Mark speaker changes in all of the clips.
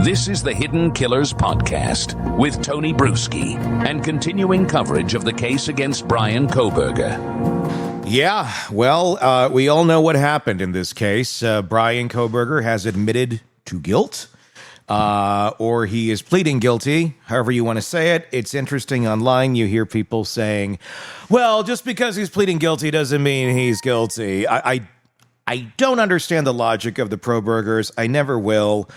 Speaker 1: This is the Hidden Killers Podcast with Tony Bruschi and continuing coverage of the case against Bryan Kohberger.
Speaker 2: Yeah, well, we all know what happened in this case. Bryan Kohberger has admitted to guilt, or he is pleading guilty, however you want to say it. It's interesting online. You hear people saying, well, just because he's pleading guilty doesn't mean he's guilty. I don't understand the logic of the Kohbergers. I never will,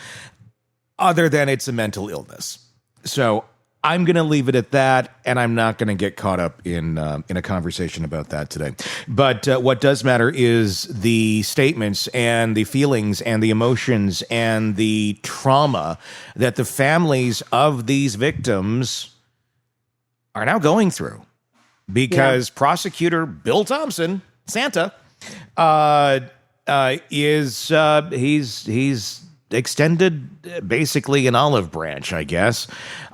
Speaker 2: other than it's a mental illness. So I'm going to leave it at that, and I'm not going to get caught up in a conversation about that today. But what does matter is the statements and the feelings and the emotions and the trauma that the families of these victims are now going through. Because prosecutor Bill Thompson, Santa, he's extended basically an olive branch, I guess.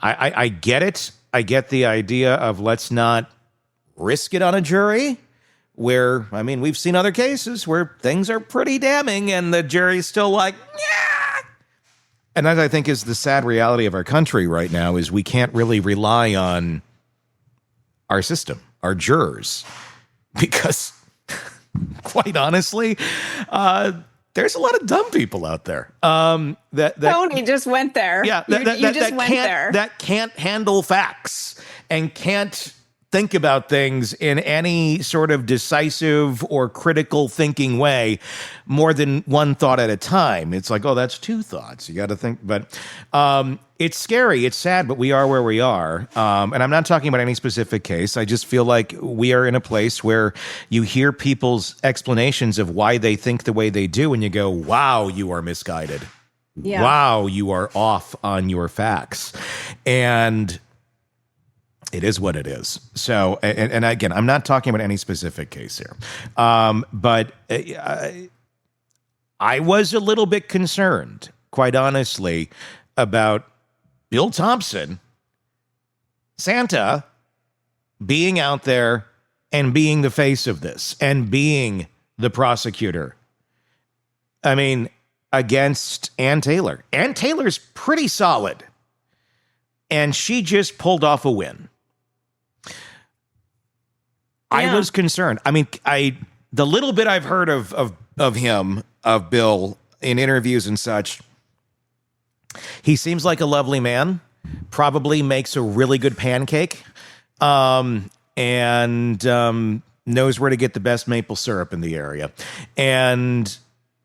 Speaker 2: I get it. I get the idea of let's not risk it on a jury where, I mean, we've seen other cases where things are pretty damning and the jury's still like, yeah. And that, I think, is the sad reality of our country right now, is we can't really rely on our system, our jurors, because quite honestly, there's a lot of dumb people out there.
Speaker 3: Tony just went there.
Speaker 2: Yeah, that can't handle facts and can't think about things in any sort of decisive or critical thinking way more than one thought at a time. It's like, oh, that's two thoughts. You got to think. But it's scary. It's sad, but we are where we are. And I'm not talking about any specific case. I just feel like we are in a place where you hear people's explanations of why they think the way they do, and you go, wow, you are misguided. Yeah. Wow, you are off on your facts. And it is what it is. So, and again, I'm not talking about any specific case here. But I was a little bit concerned, quite honestly, about Bill Thompson, Santa, being out there and being the face of this and being the prosecutor. I mean, against Ann Taylor. Ann Taylor's pretty solid, and she just pulled off a win. I was concerned. I mean, the little bit I've heard of him, of Bill, in interviews and such, he seems like a lovely man, probably makes a really good pancake, and knows where to get the best maple syrup in the area, and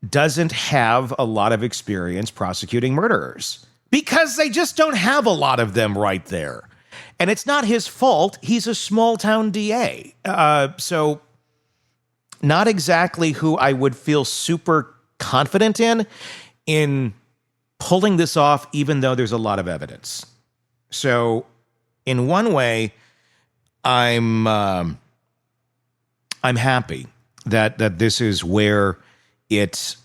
Speaker 2: doesn't have a lot of experience prosecuting murderers because they just don't have a lot of them right there. And it's not his fault. He's a small-town DA. So not exactly who I would feel super confident in pulling this off, even though there's a lot of evidence. So in one way, I'm happy that this is where it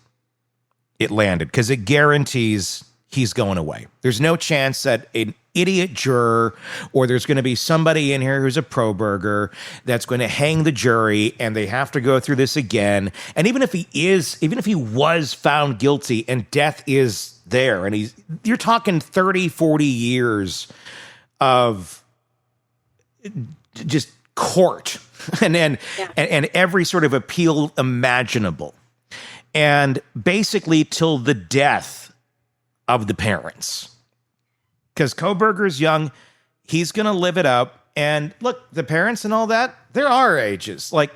Speaker 2: landed, because it guarantees he's going away. There's no chance that an idiot juror, or there's going to be somebody in here who's a Kohberger that's going to hang the jury, and they have to go through this again. And even if he was found guilty and death is there, and you're talking 30, 40 years of just court and every sort of appeal imaginable. And basically till the death of the parents. Because Kohberger's young, he's going to live it up. And look, the parents and all that, they're our ages. Like,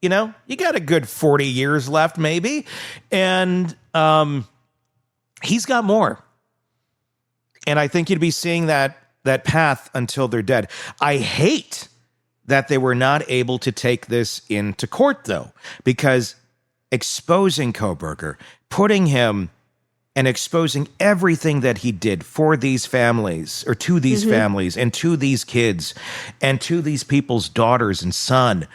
Speaker 2: you know, you got a good 40 years left, maybe. And he's got more. And I think you'd be seeing that path until they're dead. I hate that they were not able to take this into court, though, because exposing Kohberger, putting him and exposing everything that he did for these families, or to these families, and to these kids, and to these people's daughters and son.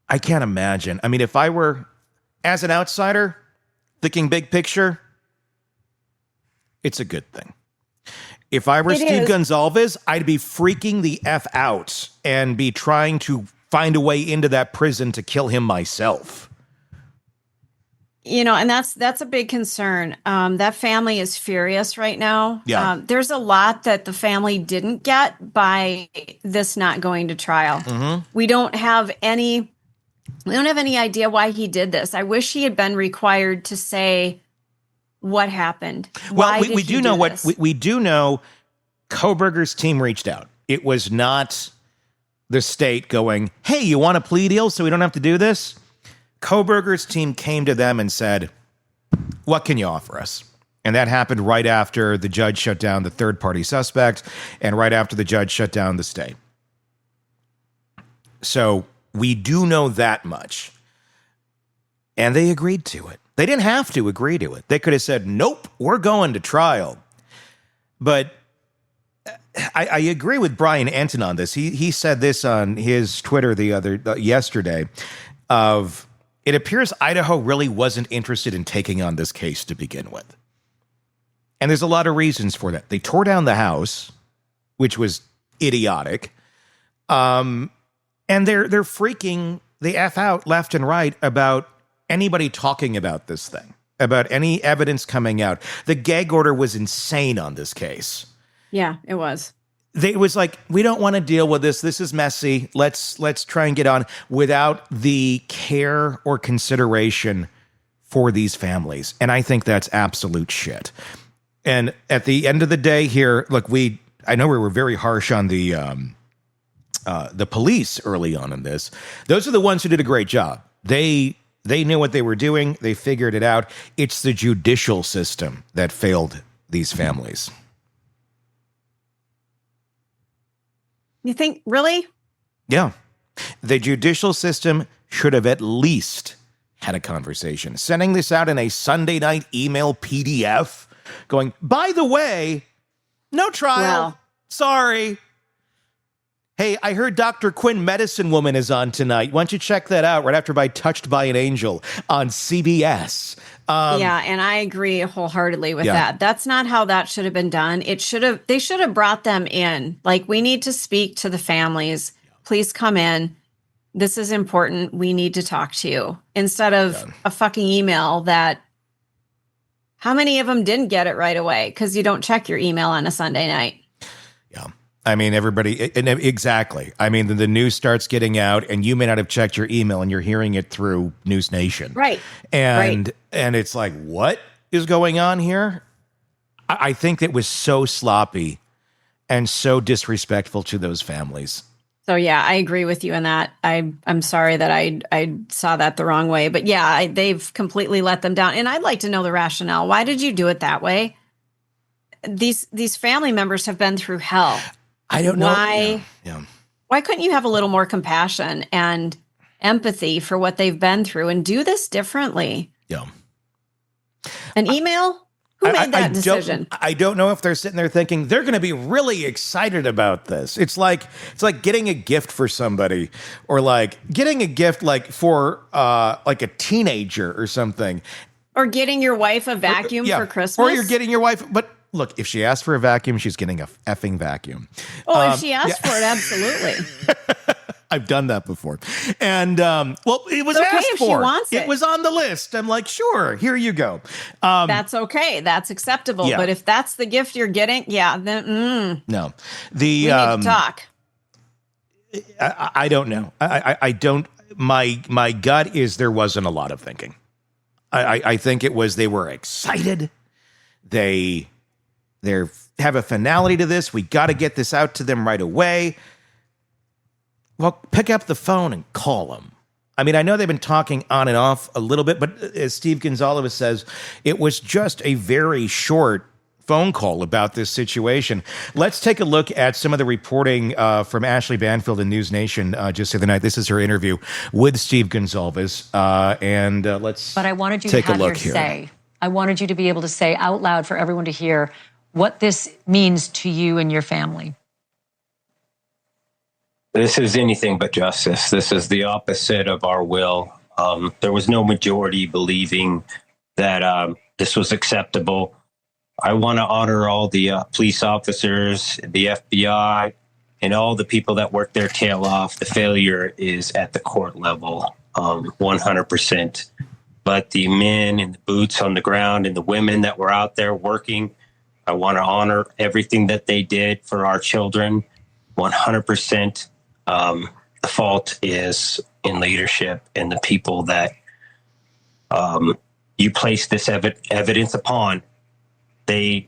Speaker 2: I can't imagine. I mean, if I were, as an outsider, thinking big picture, it's a good thing. If I were Steve Goncalves, I'd be freaking the F out and be trying to find a way into that prison to kill him myself.
Speaker 3: And that's a big concern. That family is furious right now.
Speaker 2: Yeah.
Speaker 3: There's a lot that the family didn't get by this not going to trial.
Speaker 2: Mm-hmm.
Speaker 3: We don't have any idea why he did this. I wish he had been required to say what happened.
Speaker 2: Well, we do know what we do know. Kohberger's team reached out. It was not the state going, "Hey, you want a plea deal so we don't have to do this?" Kohberger's team came to them and said, "What can you offer us?" And that happened right after the judge shut down the third-party suspect and right after the judge shut down the stay. So we do know that much. And they agreed to it. They didn't have to agree to it. They could have said, "Nope, we're going to trial." But I agree with Bryan Anton on this. He said this on his Twitter yesterday of, it appears Idaho really wasn't interested in taking on this case to begin with. And there's a lot of reasons for that. They tore down the house, which was idiotic. And they're freaking the F out left and right about anybody talking about this thing, about any evidence coming out. The gag order was insane on this case.
Speaker 3: Yeah, it was.
Speaker 2: It was like, we don't want to deal with this. This is messy. Let's try and get on, without the care or consideration for these families. And I think that's absolute shit. And at the end of the day here, look, I know we were very harsh on the police early on in this. Those are the ones who did a great job. They knew what they were doing. They figured it out. It's the judicial system that failed these families.
Speaker 3: You think, really?
Speaker 2: Yeah. The judicial system should have at least had a conversation. Sending this out in a Sunday night email PDF going, "By the way, no trial.
Speaker 3: Well.
Speaker 2: Sorry. Hey, I heard Dr. Quinn Medicine Woman is on tonight. Why don't you check that out right after by Touched by an Angel on CBS."
Speaker 3: Yeah, and I agree wholeheartedly with that. That's not how that should have been done. They should have brought them in. Like, we need to speak to the families. Please come in. This is important. We need to talk to you. Instead of a fucking email that, how many of them didn't get it right away? Because you don't check your email on a Sunday night.
Speaker 2: Yeah. I mean, everybody, exactly. I mean, the news starts getting out, and you may not have checked your email, and you're hearing it through News Nation.
Speaker 3: Right.
Speaker 2: And it's like, what is going on here? I think it was so sloppy and so disrespectful to those families.
Speaker 3: So, yeah, I agree with you in that. I'm sorry that I saw that the wrong way. But, yeah, they've completely let them down. And I'd like to know the rationale. Why did you do it that way? These family members have been through hell.
Speaker 2: I don't know.
Speaker 3: Why?
Speaker 2: Yeah.
Speaker 3: Why couldn't you have a little more compassion and empathy for what they've been through and do this differently?
Speaker 2: Yeah.
Speaker 3: An email? Who made that decision?
Speaker 2: I don't know if they're sitting there thinking they're going to be really excited about this. It's like getting a gift for somebody, or like getting a gift like for like a teenager or something,
Speaker 3: or getting your wife a vacuum for Christmas,
Speaker 2: or you're getting your wife, but. Look, if she asked for a vacuum, she's getting a effing vacuum.
Speaker 3: Oh, if she asked for it, absolutely.
Speaker 2: I've done that before. And, well, it was
Speaker 3: okay
Speaker 2: asked
Speaker 3: if
Speaker 2: for.
Speaker 3: She wants it.
Speaker 2: It was on the list. I'm like, sure, here you go.
Speaker 3: That's okay. That's acceptable. Yeah. But if that's the gift you're getting, then,
Speaker 2: No.
Speaker 3: We need to talk.
Speaker 2: I don't know. I don't. My gut is there wasn't a lot of thinking. I think it was they were excited. They have a finality to this. We got to get this out to them right away. Well, pick up the phone and call them. I mean, I know they've been talking on and off a little bit, but as Steve Goncalves says, it was just a very short phone call about this situation. Let's take a look at some of the reporting from Ashley Banfield in News Nation just the other night. This is her interview with Steve Goncalves, and let's.
Speaker 4: But I wanted you
Speaker 2: take
Speaker 4: to have
Speaker 2: a look
Speaker 4: your
Speaker 2: here.
Speaker 4: say. I wanted you to be able to say out loud for everyone to hear what this means to you and your family.
Speaker 5: This is anything but justice. This is the opposite of our will. There was no majority believing that this was acceptable. I want to honor all the police officers, the FBI, and all the people that work their tail off. The failure is at the court level, 100%. but the men and the boots on the ground and the women that were out there working, I want to honor everything that they did for our children. 100%. The fault is in leadership and the people that you place this evidence upon. They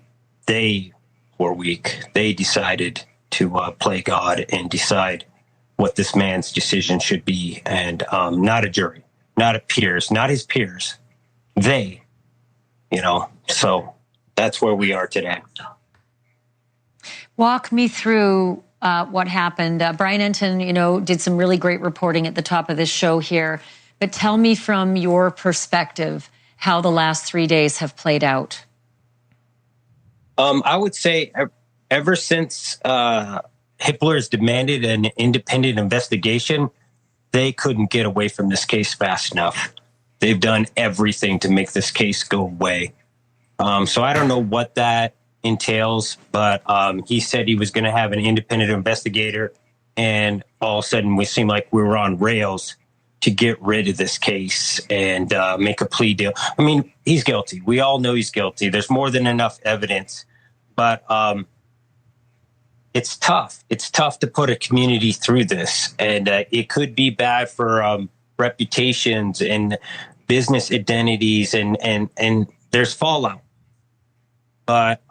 Speaker 5: were weak. They decided to play God and decide what this man's decision should be, and not a jury, not a peers, not his peers. They, so that's where we are today.
Speaker 4: Walk me through what happened. Brian Enton, did some really great reporting at the top of this show here, but tell me from your perspective how the last 3 days have played out.
Speaker 5: I would say ever since Hippler's demanded an independent investigation, they couldn't get away from this case fast enough. They've done everything to make this case go away. So I don't know what that entails, but he said he was going to have an independent investigator, and all of a sudden we seemed like we were on rails to get rid of this case and make a plea deal. I mean, he's guilty. We all know he's guilty. There's more than enough evidence, but it's tough. It's tough to put a community through this, and it could be bad for reputations and business identities, and there's fallout. But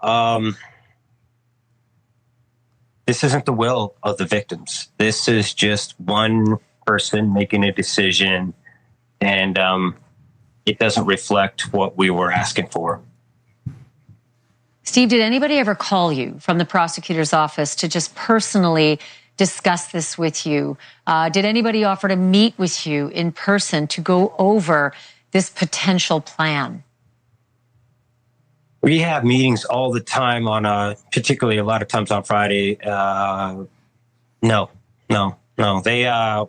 Speaker 5: this isn't the will of the victims. This is just one person making a decision, and it doesn't reflect what we were asking for.
Speaker 4: Steve, did anybody ever call you from the prosecutor's office to just personally discuss this with you? Did anybody offer to meet with you in person to go over this potential plan?
Speaker 5: We have meetings all the time on, particularly a lot of times on Friday. No.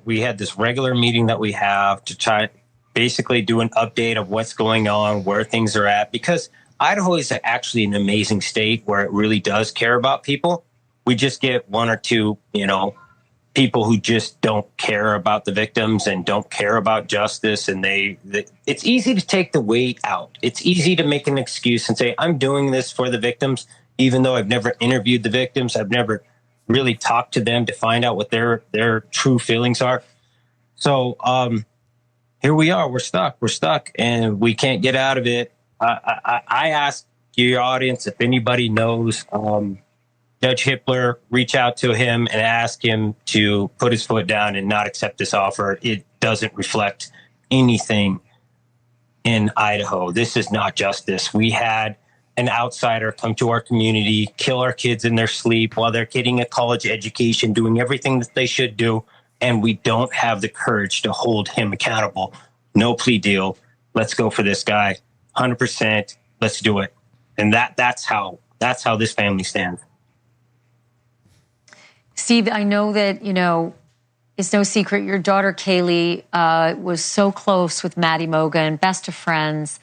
Speaker 5: We had this regular meeting that we have to try basically do an update of what's going on, where things are at, because Idaho is actually an amazing state where it really does care about people. We just get one or two, people who just don't care about the victims and don't care about justice. And it's easy to take the weight out. It's easy to make an excuse and say, I'm doing this for the victims, even though I've never interviewed the victims. I've never really talked to them to find out what their true feelings are. So here we are. We're stuck and we can't get out of it. I ask your audience if anybody knows Judge Hippler, reach out to him and ask him to put his foot down and not accept this offer. It doesn't reflect anything in Idaho. This is not justice. We had an outsider come to our community, kill our kids in their sleep while they're getting a college education, doing everything that they should do, and we don't have the courage to hold him accountable. No plea deal. Let's go for this guy. 100%. Let's do it. And that's how this family stands.
Speaker 4: Steve, I know that, it's no secret your daughter Kaylee was so close with Maddie Mogen, best of friends.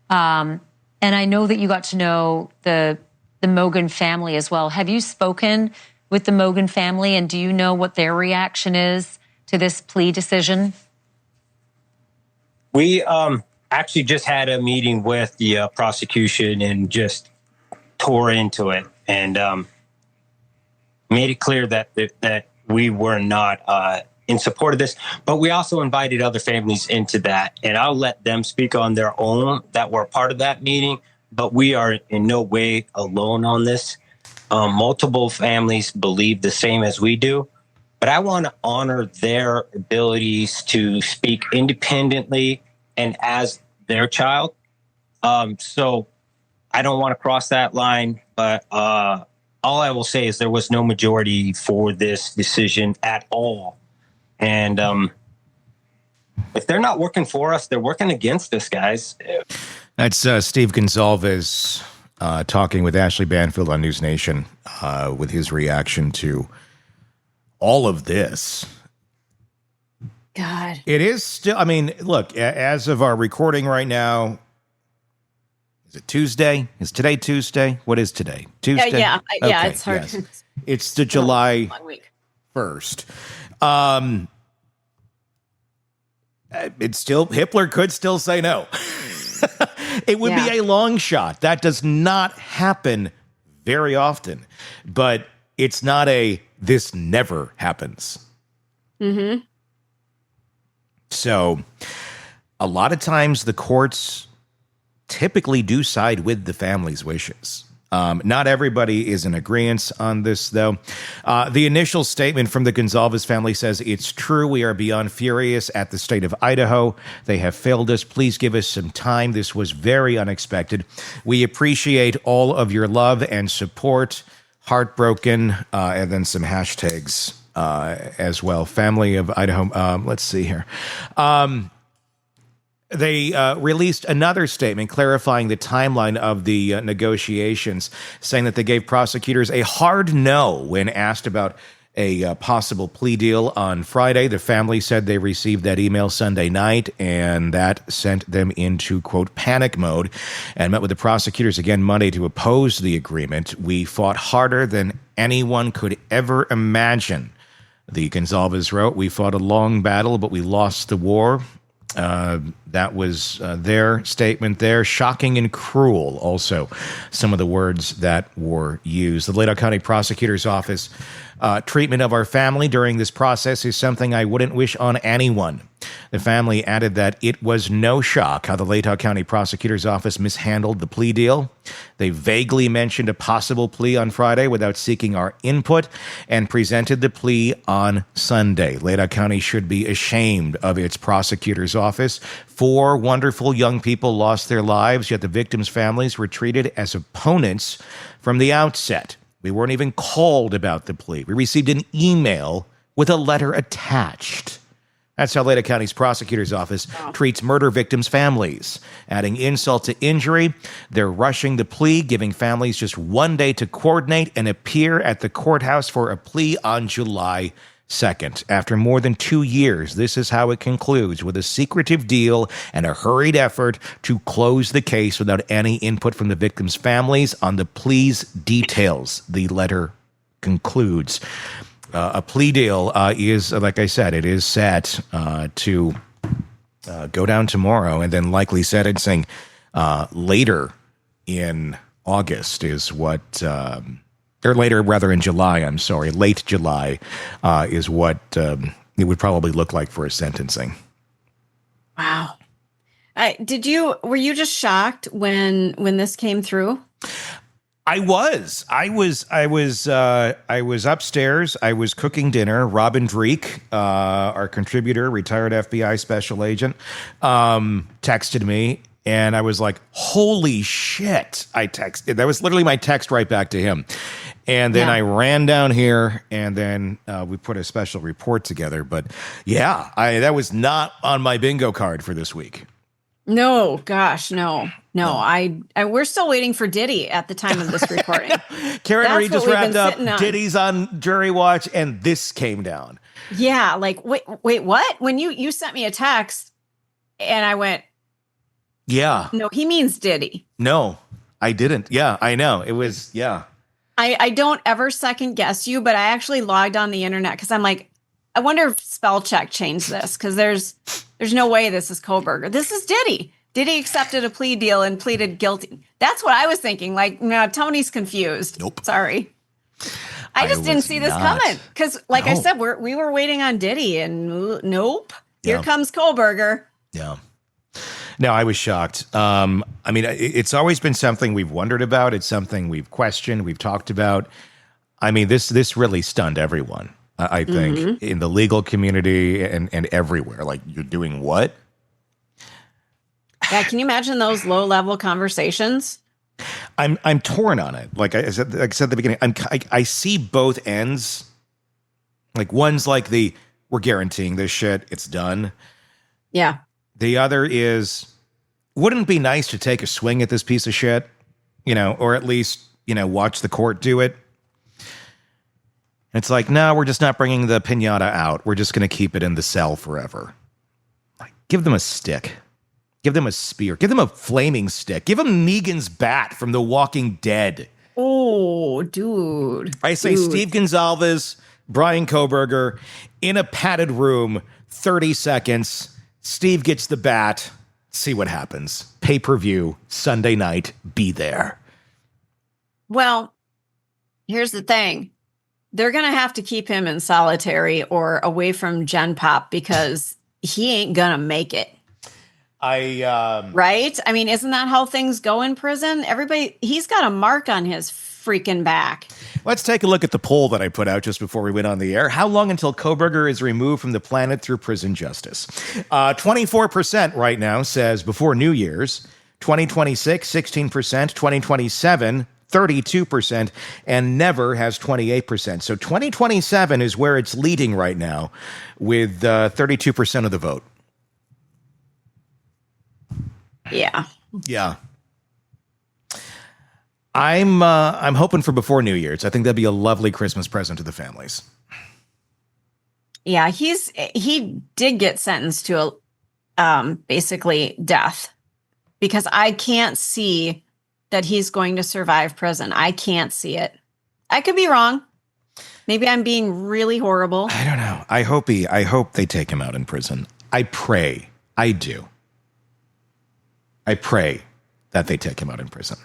Speaker 4: And I know that you got to know the Mogen family as well. Have you spoken with the Mogen family, and do you know what their reaction is to this plea decision?
Speaker 5: We actually just had a meeting with the prosecution and just tore into it and made it clear that we were not in support of this, but we also invited other families into that. And I'll let them speak on their own that were part of that meeting, but we are in no way alone on this. Multiple families believe the same as we do, but I want to honor their abilities to speak independently and as their child. So I don't want to cross that line, but all I will say is there was no majority for this decision at all. And if they're not working for us, they're working against us, guys.
Speaker 2: That's Steve Goncalves talking with Ashley Banfield on News Nation with his reaction to all of this.
Speaker 3: God.
Speaker 2: It is still, look, as of our recording right now, is it Tuesday? Is today Tuesday? What is today? Tuesday?
Speaker 3: Yeah,
Speaker 2: Okay,
Speaker 3: it's hard.
Speaker 2: yes. It's the July
Speaker 3: Long week.
Speaker 2: 1st. Hitler could still say no. It would be a long shot. That does not happen very often, but it's not this never happens.
Speaker 3: Mm-hmm.
Speaker 2: So a lot of times the courts typically do side with the family's wishes. Not everybody is in agreement on this, though. The initial statement from the Goncalves family says, "It's true. We are beyond furious at the state of Idaho. They have failed us. Please give us some time. This was very unexpected. We appreciate all of your love and support. Heartbroken," and then some hashtags as well. Family of Idaho. Let's see here. They released another statement clarifying the timeline of the negotiations, saying that they gave prosecutors a hard no when asked about a possible plea deal on Friday. The family said they received that email Sunday night, and that sent them into, quote, panic mode, and met with the prosecutors again Monday to oppose the agreement. "We fought harder than anyone could ever imagine," the Goncalves wrote. "We fought a long battle, but we lost the war." That was their statement there. Shocking and cruel, also, some of the words that were used. The Latah County Prosecutor's Office treatment of our family during this process is something I wouldn't wish on anyone. The family added that it was no shock how the Latah County Prosecutor's Office mishandled the plea deal. They vaguely mentioned a possible plea on Friday without seeking our input and presented the plea on Sunday. Latah County should be ashamed of its prosecutor's office. 4 wonderful young people lost their lives, yet the victims' families were treated as opponents from the outset. We weren't even called about the plea. We received an email with a letter attached. That's how Latah County's prosecutor's office treats murder victims' families. Adding insult to injury, they're rushing the plea, giving families just 1 day to coordinate and appear at the courthouse for a plea on July 2nd. After more than 2 years, this is how it concludes, with a secretive deal and a hurried effort to close the case without any input from the victims' families on the plea's details. The letter concludes. A plea deal is, like I said, it is set to go down tomorrow, and then likely sentencing later in August is what, or later, rather in July, I'm sorry, late July is what it would probably look like for a sentencing.
Speaker 3: Wow. Were you just shocked when this came through?
Speaker 2: I was upstairs. I was cooking dinner. Robin Dreek, our contributor, retired FBI special agent, texted me, and I was like, "Holy shit!" I texted. That was literally my text right back to him. And then I ran down here, and then we put a special report together. But yeah, that was not on my bingo card for this week.
Speaker 3: No, gosh, no. We're still waiting for Diddy at the time of this recording.
Speaker 2: Karen Reed just wrapped up Diddy's on jury watch, and this came down.
Speaker 3: Yeah, like, wait, what? When you sent me a text, and I went,
Speaker 2: yeah.
Speaker 3: No, he means Diddy.
Speaker 2: No, I didn't. Yeah, I know. It was, yeah.
Speaker 3: I don't ever second guess you, but I actually logged on the internet because I'm like, I wonder if spell check changed this, because there's no way this is Kohberger. This is Diddy. Diddy accepted a plea deal and pleaded guilty. That's what I was thinking. Like, no, Tony's confused.
Speaker 2: Nope.
Speaker 3: Sorry. I just didn't see this coming. Because, I said, we were waiting on Diddy, and nope. Here comes Kohberger.
Speaker 2: Yeah. No, I was shocked. I mean, it's always been something we've wondered about. It's something we've questioned, we've talked about. I mean, this really stunned everyone, I think, in the legal community and everywhere. Like, you're doing what?
Speaker 3: Yeah, can you imagine those low-level conversations?
Speaker 2: I'm torn on it. Like I said at the beginning, I see both ends. Like, one's like we're guaranteeing this shit, it's done.
Speaker 3: Yeah.
Speaker 2: The other is, wouldn't it be nice to take a swing at this piece of shit? Or at least, watch the court do it. And it's like, no, we're just not bringing the piñata out. We're just going to keep it in the cell forever. Like, give them a stick. Give them a spear. Give them a flaming stick. Give them Negan's bat from The Walking Dead.
Speaker 3: Oh, dude.
Speaker 2: I say Steve Goncalves, Bryan Kohberger, in a padded room, 30 seconds. Steve gets the bat. See what happens. Pay-per-view, Sunday night, be there.
Speaker 3: Well, here's the thing. They're going to have to keep him in solitary or away from Gen Pop because he ain't going to make it. Right? I mean, isn't that how things go in prison? He's got a mark on his freaking back.
Speaker 2: Let's take a look at the poll that I put out just before we went on the air. How long until Kohberger is removed from the planet through prison justice? 24% right now says before New Year's. 2026, 16%. 2027, 32%. And never has 28%. So 2027 is where it's leading right now with 32% of the vote.
Speaker 3: Yeah.
Speaker 2: Yeah. I'm hoping for before New Year's. I think that'd be a lovely Christmas present to the families.
Speaker 3: Yeah, he did get sentenced to basically death because I can't see that he's going to survive prison. I can't see it. I could be wrong. Maybe I'm being really horrible.
Speaker 2: I don't know. I hope they take him out in prison. I pray. I do. I pray that they take him out in prison.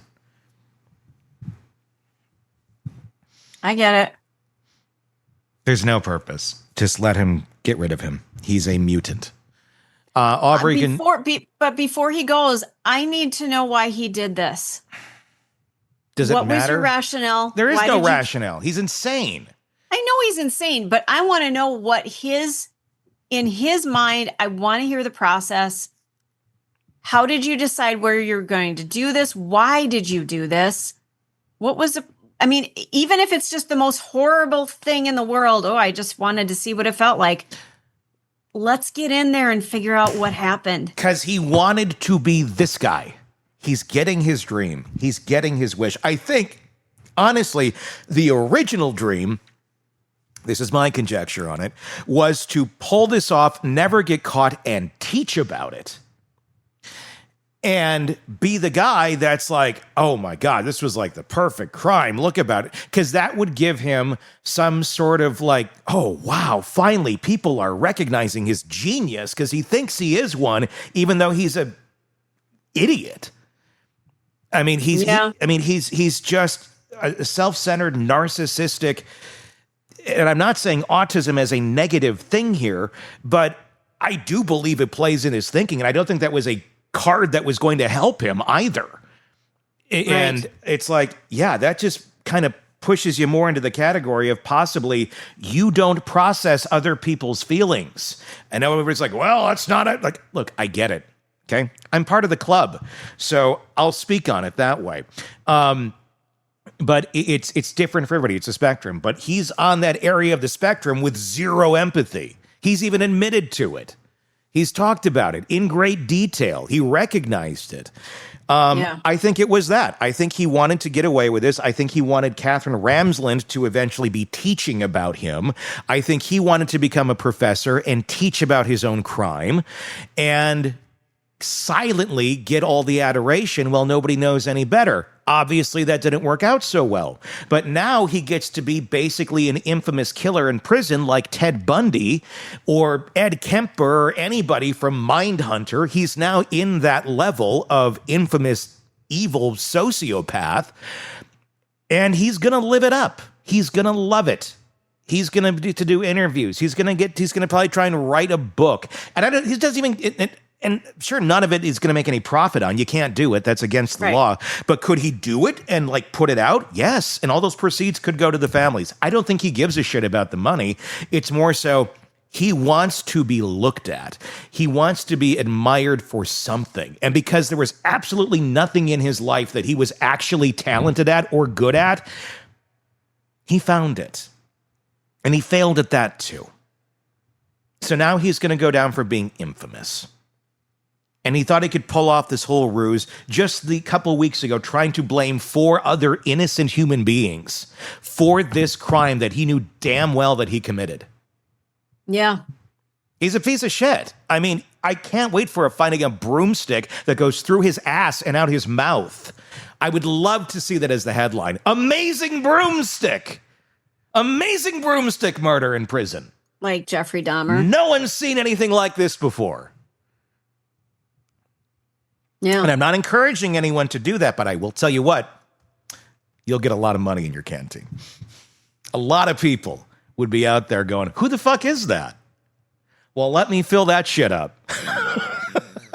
Speaker 3: I get it.
Speaker 2: There's no purpose. Just let him, get rid of him. He's a mutant. Aubrie
Speaker 3: but before he goes, I need to know why he did this.
Speaker 2: Does it matter?
Speaker 3: What was your rationale?
Speaker 2: There is no rationale. He's insane.
Speaker 3: I know he's insane, but I want to know what in his mind, I want to hear the process. How did you decide where you're going to do this? Why did you do this? What was even if it's just the most horrible thing in the world, I just wanted to see what it felt like. Let's get in there and figure out what happened.
Speaker 2: Because he wanted to be this guy. He's getting his dream. He's getting his wish. I think, honestly, the original dream, this is my conjecture on it, was to pull this off, never get caught, and teach about it. And be the guy that's like, oh my God, this was like the perfect crime. Look about it. Because that would give him some sort of like, oh wow, finally people are recognizing his genius because he thinks he is one, even though he's a idiot. I mean, he's just a self-centered, narcissistic, and I'm not saying autism as a negative thing here, but I do believe it plays in his thinking. And I don't think that was a card that was going to help him either. And it's like, yeah, that just kind of pushes you more into the category of possibly you don't process other people's feelings. And everybody's like, well, that's not it. Like, look, I get it. Okay. I'm part of the club, so I'll speak on it that way. But it's different for everybody. It's a spectrum, but he's on that area of the spectrum with zero empathy. He's even admitted to it. He's talked about it in great detail. He recognized it. I think it was that. I think he wanted to get away with this. I think he wanted Catherine Ramsland to eventually be teaching about him. I think he wanted to become a professor and teach about his own crime and silently get all the adoration while nobody knows any better. Obviously, that didn't work out so well. But now he gets to be basically an infamous killer in prison like Ted Bundy or Ed Kemper or anybody from Mindhunter. He's now in that level of infamous evil sociopath, and he's going to live it up. He's going to love it. He's going to do interviews. He's going to probably try and write a book. And he doesn't even... And sure, none of it is going to make any profit on. You can't do it. That's against the law. But could he do it and like put it out? Yes. And all those proceeds could go to the families. I don't think he gives a shit about the money. It's more so he wants to be looked at. He wants to be admired for something. And because there was absolutely nothing in his life that he was actually talented at or good at, he found it. And he failed at that too. So now he's going to go down for being infamous. And he thought he could pull off this whole ruse just the couple weeks ago, trying to blame 4 other innocent human beings for this crime that he knew damn well that he committed.
Speaker 3: Yeah.
Speaker 2: He's a piece of shit. I mean, I can't wait for finding a broomstick that goes through his ass and out his mouth. I would love to see that as the headline. Amazing broomstick. Amazing broomstick murder in prison.
Speaker 3: Like Jeffrey Dahmer.
Speaker 2: No one's seen anything like this before.
Speaker 3: Yeah.
Speaker 2: And I'm not encouraging anyone to do that, but I will tell you what, you'll get a lot of money in your canteen. A lot of people would be out there going, who the fuck is that? Well, let me fill that shit up.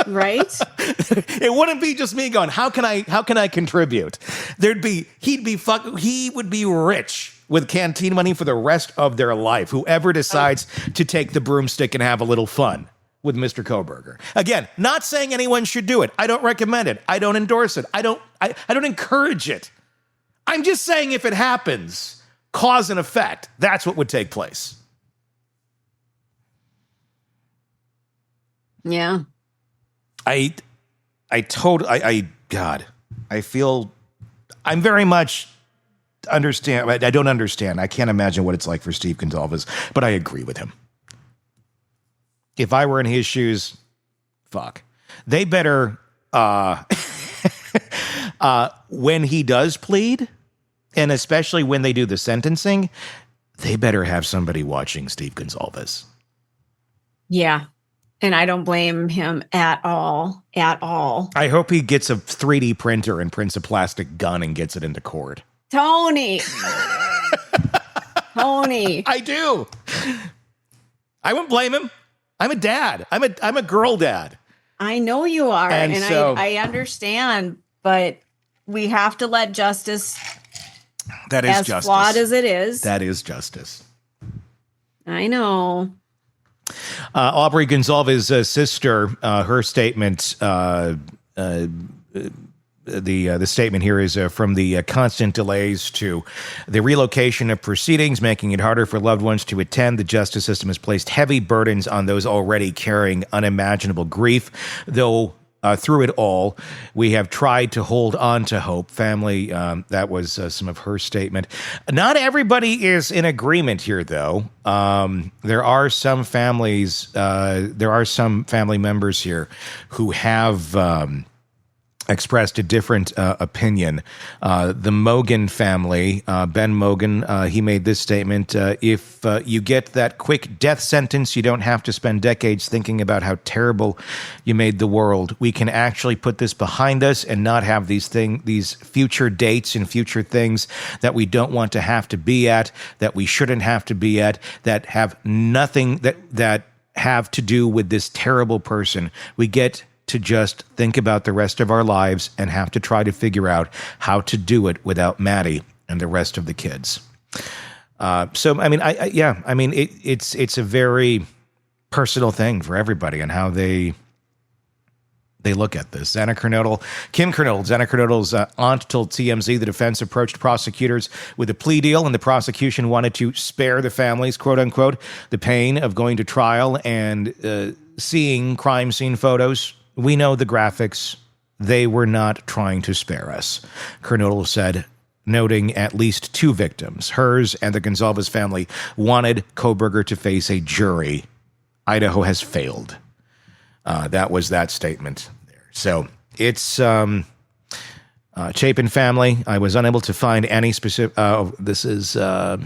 Speaker 3: Right?
Speaker 2: It wouldn't be just me going, how can I contribute? He would be rich with canteen money for the rest of their life. Whoever decides to take the broomstick and have a little fun with Mr. Kohberger. Again, not saying anyone should do it. I don't recommend it. I don't endorse it. I don't encourage it. I'm just saying if it happens, cause and effect, that's what would take place.
Speaker 3: Yeah.
Speaker 2: I feel I'm very much understand. I don't understand. I can't imagine what it's like for Steve Goncalves, but I agree with him. If I were in his shoes, fuck. They better, when he does plead, and especially when they do the sentencing, they better have somebody watching Steve Goncalves.
Speaker 3: Yeah. And I don't blame him at all. At all.
Speaker 2: I hope he gets a 3D printer and prints a plastic gun and gets it into court.
Speaker 3: Tony. Tony.
Speaker 2: I do. I wouldn't blame him. I'm a dad. I'm a girl dad.
Speaker 3: I know you are.
Speaker 2: And so,
Speaker 3: I understand, but we have to let justice,
Speaker 2: that is
Speaker 3: as
Speaker 2: justice.
Speaker 3: flawed as it is.
Speaker 2: That is justice.
Speaker 3: I know.
Speaker 2: Aubrie Goncalves' sister, her statement, the statement here is from the constant delays to the relocation of proceedings, making it harder for loved ones to attend. The justice system has placed heavy burdens on those already carrying unimaginable grief, though through it all, we have tried to hold on to hope. Family, that was some of her statement. Not everybody is in agreement here, though. There are some family members here who have expressed a different opinion. The Mogen family, Ben Mogen, he made this statement: if you get that quick death sentence, you don't have to spend decades thinking about how terrible you made the world. We can actually put this behind us and not have these future dates and future things that we don't want to have to be at, that we shouldn't have to be at, that have nothing that have to do with this terrible person. We get to just think about the rest of our lives and have to try to figure out how to do it without Maddie and the rest of the kids. So, I mean, it's a very personal thing for everybody and how they look at this. Xana Kernodle, Xana Kernodle's aunt told TMZ the defense approached prosecutors with a plea deal, and the prosecution wanted to spare the families, quote unquote, the pain of going to trial and seeing crime scene photos. We know the graphics. They were not trying to spare us, Kernodle said, noting at least two victims. Hers and the Goncalves family wanted Kohberger to face a jury. Idaho has failed. That was that statement there. So it's Chapin family. I was unable to find any specific. This is. I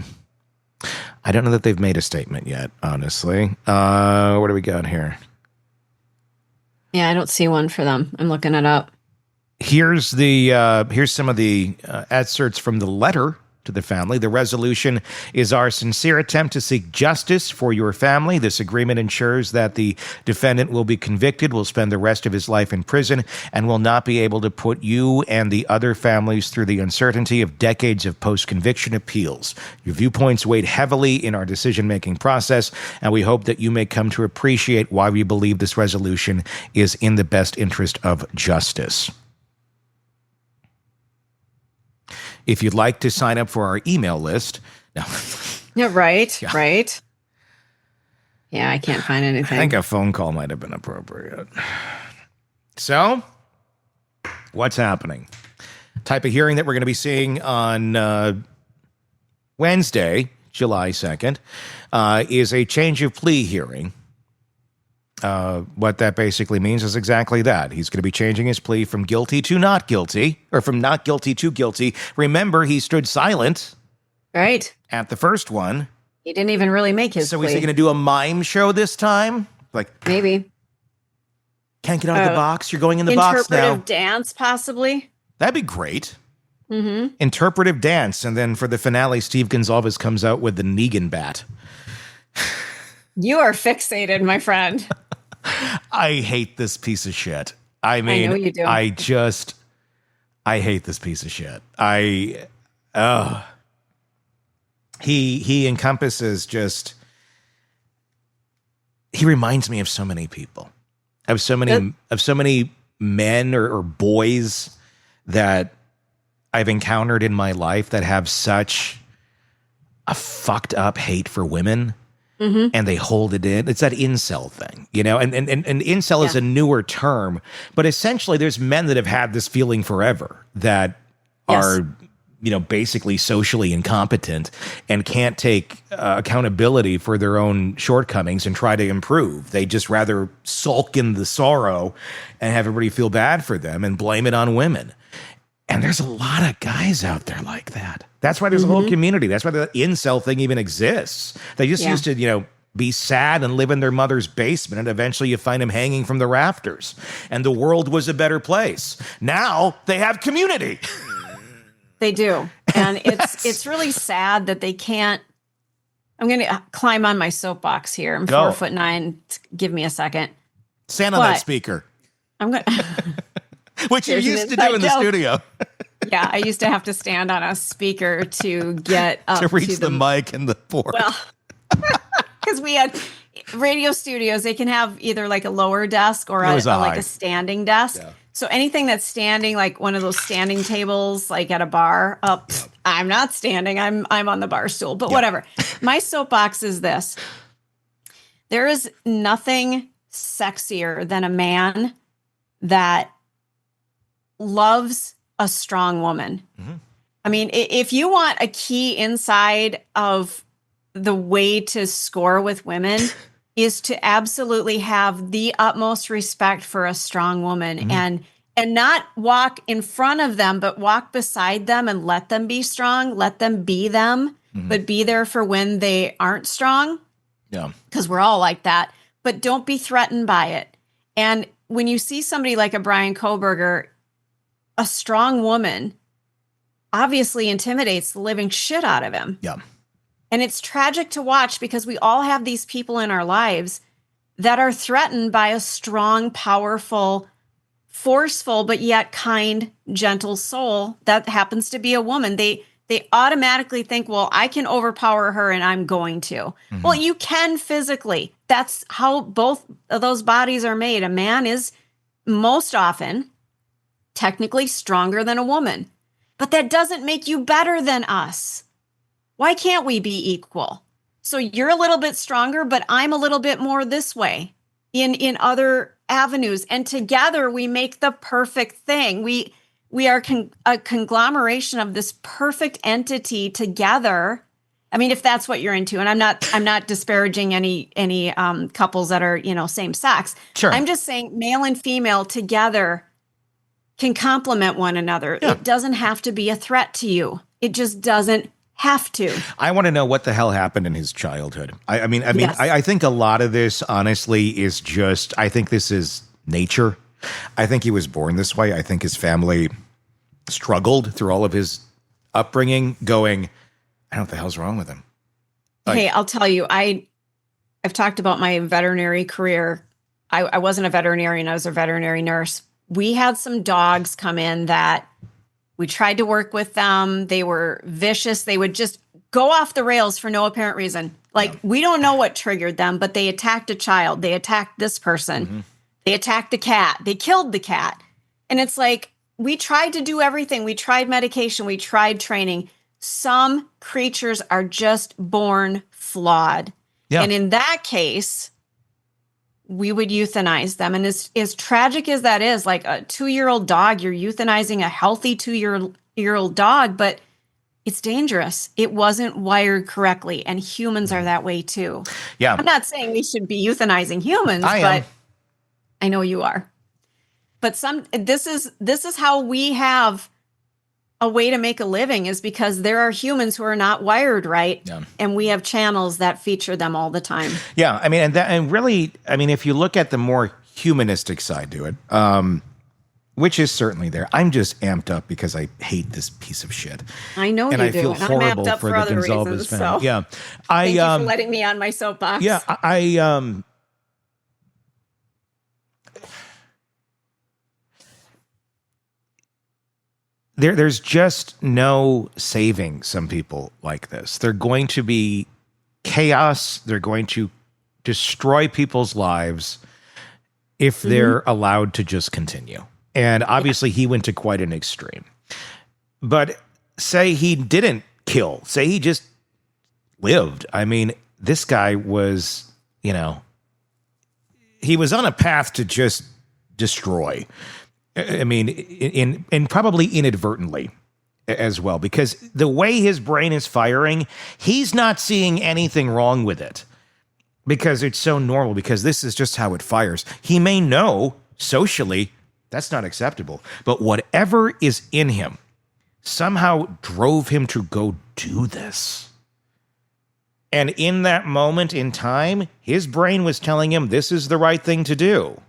Speaker 2: don't know that they've made a statement yet, honestly. What do we got here?
Speaker 3: Yeah, I don't see one for them. I'm looking it up.
Speaker 2: Here's some of the excerpts from the letter to the family. The resolution is our sincere attempt to seek justice for your family. This agreement ensures that the defendant will be convicted, will spend the rest of his life in prison, and will not be able to put you and the other families through the uncertainty of decades of post-conviction appeals. Your viewpoints weighed heavily in our decision-making process, and we hope that you may come to appreciate why we believe this resolution is in the best interest of justice. If you'd like to sign up for our email list. No.
Speaker 3: Yeah, right, yeah. Right. Yeah, I can't find anything.
Speaker 2: I think a phone call might have been appropriate. So, what's happening? Type of hearing that we're going to be seeing on Wednesday, July 2nd, is a change of plea hearing. What that basically means is exactly that. He's going to be changing his plea from guilty to not guilty, or from not guilty to guilty. Remember, he stood silent.
Speaker 3: Right.
Speaker 2: At the first one.
Speaker 3: He didn't even really make his plea.
Speaker 2: So is he going to do a mime show this time? Like
Speaker 3: maybe.
Speaker 2: Can't get out of the box. You're going in the box now.
Speaker 3: Interpretive dance, possibly.
Speaker 2: That'd be great. Interpretive dance. And then for the finale, Steve Goncalves comes out with the Negan bat.
Speaker 3: You are fixated, my friend.
Speaker 2: I hate this piece of shit. I mean,
Speaker 3: I know you do.
Speaker 2: I hate this piece of shit. He encompasses just, he reminds me of so many people, of so many men or boys that I've encountered in my life that have such a fucked up hate for women. And they hold it in. It's that incel thing, you know, and incel is a newer term, but essentially there's men that have had this feeling forever that are, you know, basically socially incompetent and can't take accountability for their own shortcomings and try to improve. They just rather sulk in the sorrow and have everybody feel bad for them and blame it on women. And there's a lot of guys out there like that. That's why there's a whole community. That's why the incel thing even exists. They just used to, you know, be sad and live in their mother's basement, and eventually you find them hanging from the rafters. And the world was a better place. Now they have community.
Speaker 3: They do. And it's really sad that they can't. I'm going to climb on my soapbox here. I'm 4'9". Give me a second.
Speaker 2: Stand on that speaker.
Speaker 3: I'm going to.
Speaker 2: Which you used to do in the studio.
Speaker 3: Yeah, I used to have to stand on a speaker to get up
Speaker 2: to reach the mic and the board.
Speaker 3: Well, because we had radio studios, they can have either like a lower desk or like a standing desk. Yeah. So anything that's standing, like one of those standing tables, like at a bar, I'm not standing. I'm on the bar stool, but whatever. My soapbox is this: there is nothing sexier than a man that loves a strong woman. I mean, if you want a key inside of the way to score with women is to absolutely have the utmost respect for a strong woman and not walk in front of them, but walk beside them and let them be strong, let them be them, but be there for when they aren't strong. Yeah. Because we're all like that, but don't be threatened by it. And when you see somebody like a Bryan Kohberger, a strong woman obviously intimidates the living shit out of him. Yeah. And it's tragic to watch because we all have these people in our lives that are threatened by a strong, powerful, forceful, but yet kind, gentle soul that happens to be a woman. They automatically think, well, I can overpower her and I'm going to. Well, you can physically. That's how both of those bodies are made. A man is most often technically stronger than a woman, but that doesn't make you better than us. Why can't we be equal? So you're a little bit stronger, but I'm a little bit more this way in other avenues. And together we make the perfect thing. We are a conglomeration of this perfect entity together. I mean, if that's what you're into, and I'm not disparaging any couples that are, you know, same sex. Sure. I'm just saying male and female together can complement one another. Yeah. It doesn't have to be a threat to you. It just doesn't have to.
Speaker 2: I want to know what the hell happened in his childhood. I mean, yes. I think a lot of this, honestly, is just, I think this is nature. I think he was born this way. I think his family struggled through all of his upbringing going, I don't know what the hell's wrong with him.
Speaker 3: Hey, I'll tell you, I've talked about my veterinary career. I wasn't a veterinarian. I was a veterinary nurse. We had some dogs come in that we tried to work with them. They were vicious. They would just go off the rails for no apparent reason. Like, we don't know what triggered them, but they attacked a child. They attacked this person. They attacked the cat. They killed the cat. And it's like, we tried to do everything. We tried medication. We tried training. Some creatures are just born flawed. Yeah. And in that case, we would euthanize them. And as tragic as that is, like a 2-year-old dog, you're euthanizing a healthy 2-year-old dog, but it's dangerous. It wasn't wired correctly, and humans are that way too. Yeah. I'm not saying we should be euthanizing humans, but I know you are. But this is how we have a way to make a living, is because there are humans who are not wired right, and we have channels that feature them all the time.
Speaker 2: Yeah, I mean, and really, I mean, if you look at the more humanistic side to it, which is certainly there. I'm just amped up because I hate this piece of shit.
Speaker 3: I know
Speaker 2: and
Speaker 3: you
Speaker 2: I
Speaker 3: do.
Speaker 2: feel
Speaker 3: And
Speaker 2: horrible
Speaker 3: I'm amped up
Speaker 2: for the
Speaker 3: other
Speaker 2: Goncalves
Speaker 3: reasons,
Speaker 2: family.
Speaker 3: so
Speaker 2: Yeah,
Speaker 3: thank you for letting me on my soapbox.
Speaker 2: Yeah, There's just no saving some people like this. They're going to be chaos. They're going to destroy people's lives if they're allowed to just continue. And obviously he went to quite an extreme. But say he didn't kill. Say he just lived. I mean, this guy was, he was on a path to just destroy. I mean, in probably inadvertently as well, because the way his brain is firing, he's not seeing anything wrong with it because it's so normal, because this is just how it fires. He may know socially that's not acceptable, but whatever is in him somehow drove him to go do this. And in that moment in time, his brain was telling him this is the right thing to do.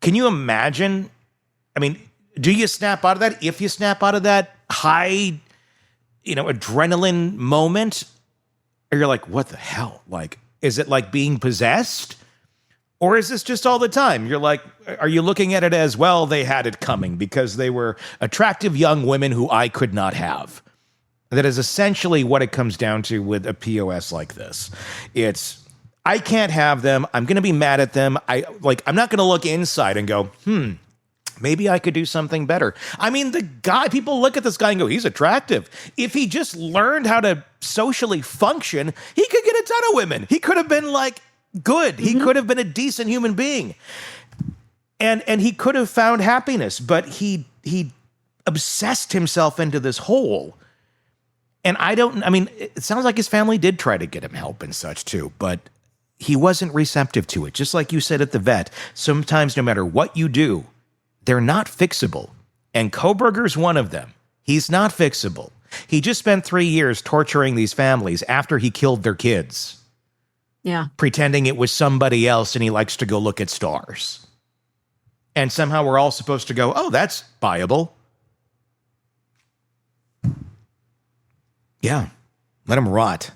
Speaker 2: Can you imagine? I mean, do you snap out of that? If you snap out of that high, adrenaline moment, or you're like, what the hell? Like, is it like being possessed? Or is this just all the time? You're like, are you looking at it as, well, they had it coming because they were attractive young women who I could not have? That is essentially what it comes down to with a POS like this. It's, I can't have them. I'm going to be mad at them. I'm not going to look inside and go, maybe I could do something better. I mean, the guy, people look at this guy and go, he's attractive. If he just learned how to socially function, he could get a ton of women. He could have been good. He could have been a decent human being. And he could have found happiness, but he obsessed himself into this hole. And it sounds like his family did try to get him help and such too, but he wasn't receptive to it. Just like you said at the vet, sometimes no matter what you do, they're not fixable. And Kohberger's one of them. He's not fixable. He just spent 3 years torturing these families after he killed their kids.
Speaker 3: Yeah.
Speaker 2: Pretending it was somebody else and he likes to go look at stars. And somehow we're all supposed to go, oh, that's viable. Yeah. Let him rot.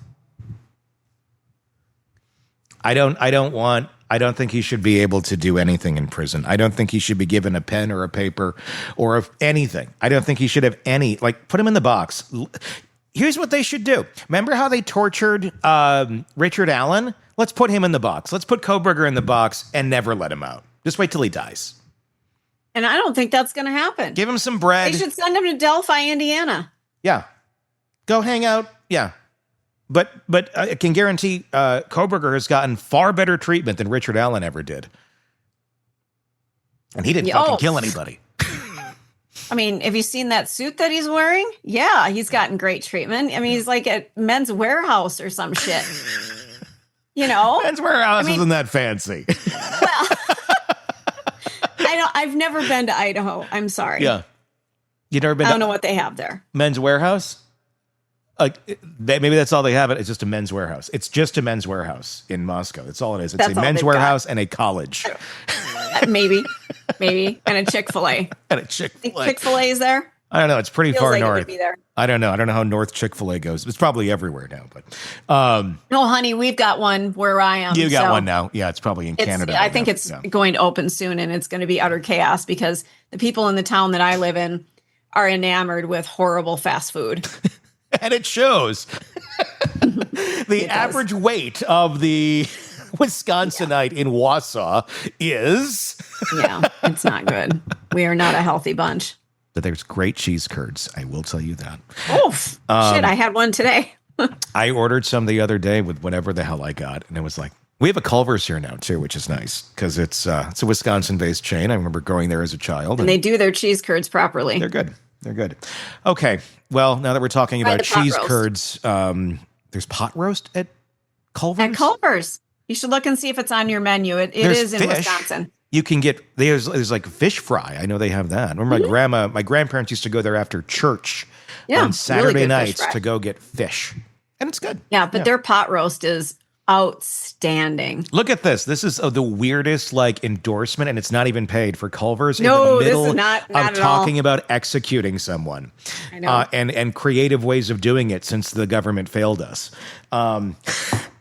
Speaker 2: I don't think he should be able to do anything in prison. I don't think he should be given a pen or a paper or anything. I don't think he should have put him in the box. Here's what they should do. Remember how they tortured Richard Allen? Let's put him in the box. Let's put Kohberger in the box and never let him out. Just wait till he dies.
Speaker 3: And I don't think that's going to happen.
Speaker 2: Give him some bread.
Speaker 3: They should send him to Delphi, Indiana.
Speaker 2: Yeah. Go hang out. Yeah. But I can guarantee Kohberger has gotten far better treatment than Richard Allen ever did. And he didn't fucking kill anybody.
Speaker 3: I mean, have you seen that suit that he's wearing? Yeah, he's gotten great treatment. I mean, he's like at Men's Warehouse or some shit.
Speaker 2: Men's Warehouse isn't that fancy.
Speaker 3: Well, I've never been to Idaho. I'm sorry.
Speaker 2: Yeah. You never been?
Speaker 3: I don't know what they have there.
Speaker 2: Men's Warehouse? Maybe that's all they have. It's just a Men's Warehouse. It's just a Men's Warehouse in Moscow. That's all it is. It's a Men's Warehouse and a college.
Speaker 3: Maybe. And a Chick-fil-A.
Speaker 2: And a Chick-fil-A.
Speaker 3: Chick-fil-A is there?
Speaker 2: I don't know. It's pretty far
Speaker 3: like
Speaker 2: north.
Speaker 3: It would be there.
Speaker 2: I don't know. I don't know how north Chick-fil-A goes. It's probably everywhere now. But
Speaker 3: no, honey, we've got one where I am.
Speaker 2: You got one now. Yeah, it's probably in Canada.
Speaker 3: I think it's going to open soon, and it's going to be utter chaos because the people in the town that I live in are enamored with horrible fast food.
Speaker 2: And it shows. The average weight of the Wisconsinite in Wausau is...
Speaker 3: Yeah, it's not good. We are not a healthy bunch.
Speaker 2: But there's great cheese curds. I will tell you that.
Speaker 3: Oof. Shit, I had one today.
Speaker 2: I ordered some the other day with whatever the hell I got. And it was like, we have a Culver's here now, too, which is nice. Because it's a Wisconsin-based chain. I remember going there as a child.
Speaker 3: And they do their cheese curds properly.
Speaker 2: They're good. They're good. Okay. Well, now that we're talking about cheese curds, there's pot roast at Culver's? At
Speaker 3: Culver's. You should look and see if it's on your menu. It is in Wisconsin.
Speaker 2: You can get, there's like fish fry. I know they have that. I remember my grandparents used to go there after church on Saturday nights to go get fish. And it's good.
Speaker 3: Yeah, but their pot roast is outstanding.
Speaker 2: Look at this. This is the weirdest endorsement, and it's not even paid for Culver's
Speaker 3: No,
Speaker 2: in the middle
Speaker 3: this is not
Speaker 2: of
Speaker 3: at
Speaker 2: talking
Speaker 3: all.
Speaker 2: about executing someone.
Speaker 3: I know.
Speaker 2: And creative ways of doing it since the government failed us.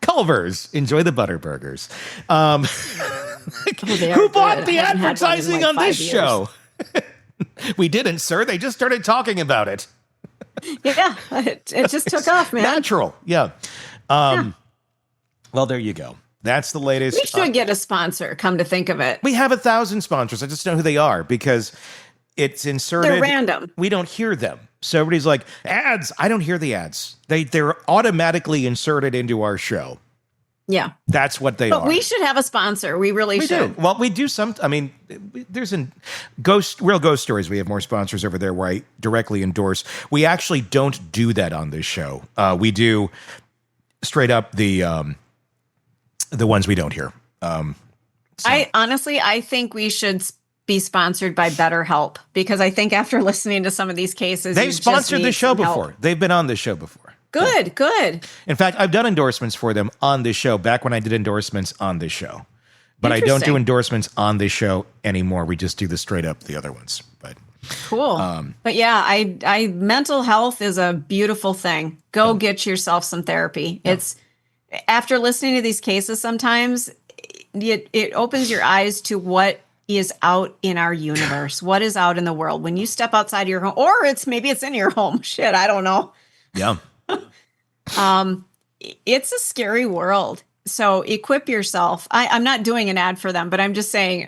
Speaker 2: Culver's, enjoy the butter burgers. Who bought the advertising on this show? We didn't, sir. They just started talking about it.
Speaker 3: Yeah, it just took off, man.
Speaker 2: Natural. Yeah. Well, there you go. That's the latest.
Speaker 3: We should get a sponsor, come to think of it.
Speaker 2: We have 1,000 sponsors. I just know who they are because it's inserted.
Speaker 3: They're random.
Speaker 2: We don't hear them. So everybody's like, ads. I don't hear the ads. They're automatically inserted into our show.
Speaker 3: Yeah.
Speaker 2: That's what they are.
Speaker 3: But we should have a sponsor. We really should.
Speaker 2: Do. Well, we do some. I mean, there's real ghost stories. We have more sponsors over there where I directly endorse. We actually don't do that on this show. We do straight up the ones we don't hear.
Speaker 3: I think we should be sponsored by BetterHelp because I think after listening to some of these cases,
Speaker 2: they've sponsored the show before.
Speaker 3: Help.
Speaker 2: They've been on this show before.
Speaker 3: Good, good.
Speaker 2: In fact, I've done endorsements for them on this show back when I did endorsements on this show. But I don't do endorsements on this show anymore. We just do the straight up the other ones. But
Speaker 3: cool. But yeah, I mental health is a beautiful thing. Go get yourself some therapy. Yeah. It's after listening to these cases, sometimes it opens your eyes to what is out in our universe, what is out in the world. When you step outside your home, or maybe it's in your home. Shit, I don't know.
Speaker 2: Yeah.
Speaker 3: It's a scary world. So equip yourself. I'm not doing an ad for them, but I'm just saying,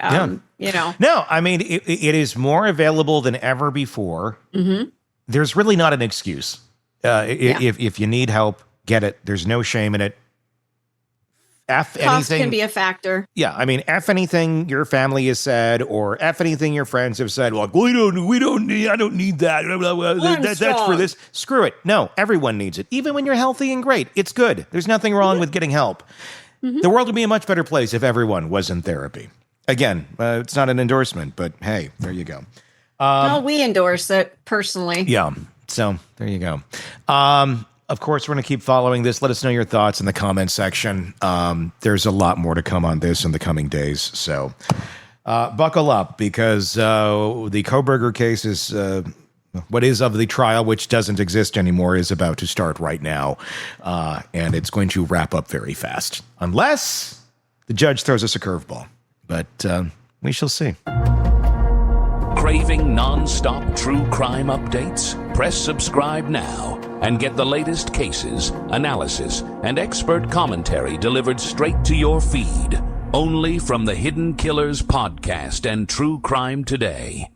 Speaker 3: you know.
Speaker 2: No, I mean, it is more available than ever before. Mm-hmm. There's really not an excuse. If you need help, get it. There's no shame in it.
Speaker 3: Cost
Speaker 2: anything
Speaker 3: can be a factor.
Speaker 2: Yeah, I mean, anything your family has said, or anything your friends have said. Like, we don't need. I don't need that. That's for this. Screw it. No, everyone needs it. Even when you're healthy and great, it's good. There's nothing wrong with getting help. Mm-hmm. The world would be a much better place if everyone was in therapy. Again, it's not an endorsement, but hey, there you go.
Speaker 3: Well, we endorse it personally.
Speaker 2: Yeah. So there you go. Of course, we're going to keep following this. Let us know your thoughts in the comment section. There's a lot more to come on this in the coming days. So buckle up because the Kohberger case is what is of the trial, which doesn't exist anymore, is about to start right now. And it's going to wrap up very fast. Unless the judge throws us a curveball. But we shall see.
Speaker 1: Craving non-stop true crime updates? Press subscribe now and get the latest cases, analysis, and expert commentary delivered straight to your feed. Only from the Hidden Killers podcast and True Crime Today.